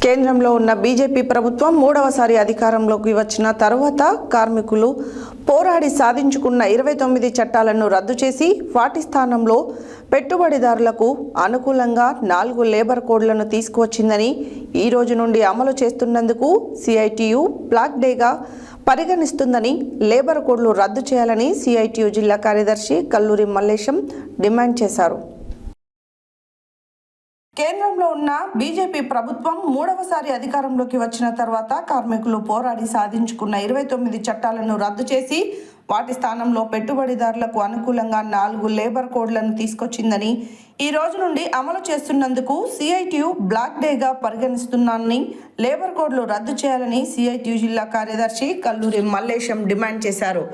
కేంద్రంలో ఉన్న బీజేపీ ప్రభుత్వం మూడవసారి అధికారంలోకి వచ్చిన తర్వాత కార్మికులు పోరాడి సాధించుకున్న 29 చట్టాలను రద్దు చేసి వాటి స్థానంలో పెట్టుబడిదారులకు అనుకూలంగా 4 లేబర్ కోడ్లను తీసుకువచ్చిందని ఈ రోజు నుండి అమలు చేస్తున్నందుకు సిఐటియు బ్లాక్ డేగా పరిగణిస్తుందని లేబర్ కోడ్లు రద్దు చేయాలని సిఐటియు జిల్లా కార్యదర్శి కల్లూరి మల్లేశం డిమాండ్ చేశారు. కేంద్రంలో ఉన్న బీజేపీ ప్రభుత్వం మూడవసారి అధికారంలోకి వచ్చిన తర్వాత కార్మికులు పోరాడి సాధించుకున్న 29 చట్టాలను రద్దు చేసి వాటి స్థానంలో పెట్టుబడిదారులకు అనుకూలంగా 4 లేబర్ కోడ్లను తీసుకొచ్చిందని ఈ రోజు నుండి అమలు చేస్తున్నందుకు సిఐటియు బ్లాక్ డేగా పరిగణిస్తున్నానని లేబర్ కోడ్లు రద్దు చేయాలని సిఐటియు జిల్లా కార్యదర్శి కల్లూరి మల్లేశం డిమాండ్ చేశారు.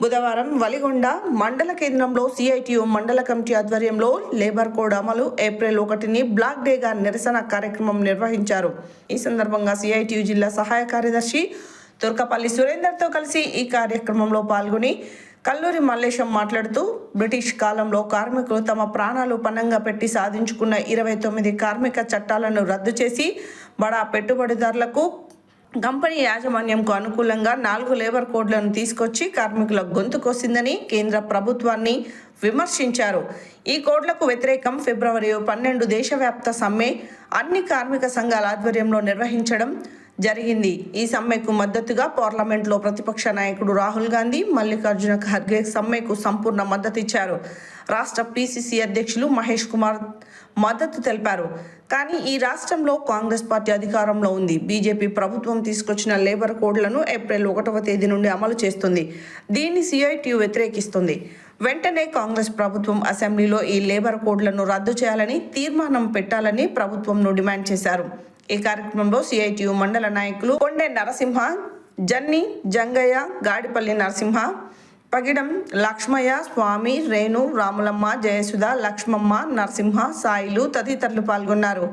బుధవారం వలిగొండ మండల కేంద్రంలో సిఐటియు మండల కమిటీ ఆధ్వర్యంలో లేబర్ కోడ్ అమలు ఏప్రిల్ 1ని బ్లాక్ డేగా నిరసన కార్యక్రమం నిర్వహించారు. ఈ సందర్భంగా సిఐటియు జిల్లా సహాయ కార్యదర్శి తుర్కపల్లి సురేందర్తో కలిసి ఈ కార్యక్రమంలో పాల్గొని కల్లూరి మల్లేశం మాట్లాడుతూ బ్రిటిష్ కాలంలో కార్మికులు తమ ప్రాణాలు పణంగా పెట్టి సాధించుకున్న 29 కార్మిక చట్టాలను రద్దు చేసి బడా పెట్టుబడిదారులకు కంపెనీ యాజమాన్యంకు అనుకూలంగా 4 లేబర్ కోడ్లను తీసుకొచ్చి కార్మికుల గొంతు కోసిందని కేంద్ర ప్రభుత్వాన్ని విమర్శించారు. ఈ కోడ్లకు వ్యతిరేకం ఫిబ్రవరి 12 దేశవ్యాప్త సమ్మె అన్ని కార్మిక సంఘాల ఆధ్వర్యంలో నిర్వహించడం జరిగింది. ఈ సమ్మెకు మద్దతుగా పార్లమెంట్లో ప్రతిపక్ష నాయకుడు రాహుల్ గాంధీ, మల్లికార్జున ఖర్గే సమ్మెకు సంపూర్ణ మద్దతు ఇచ్చారు. రాష్ట్ర పిసిసి అధ్యక్షులు మహేష్ కుమార్ మద్దతు తెలిపారు. కానీ ఈ రాష్ట్రంలో కాంగ్రెస్ పార్టీ అధికారంలో ఉంది. బీజేపీ ప్రభుత్వం తీసుకొచ్చిన లేబర్ కోడ్లను ఏప్రిల్ 1వ తేదీ నుండి అమలు చేస్తుంది. దీన్ని సిఐటియు వ్యతిరేకిస్తుంది. వెంటనే కాంగ్రెస్ ప్రభుత్వం అసెంబ్లీలో ఈ లేబర్ కోడ్లను రద్దు చేయాలని తీర్మానం పెట్టాలని ప్రభుత్వంను డిమాండ్ చేశారు. ఈ కార్యక్రమంలో సిఐటియు మండల నాయకులు కొండే నరసింహ, జన్ని జంగయ్య, గాడిపల్లి నరసింహ, పగిడం లక్ష్మయ్య, స్వామి, రేణు, రాములమ్మ, జయసుధ, లక్ష్మమ్మ, నరసింహ, సాయిలు తదితరులు పాల్గొన్నారు.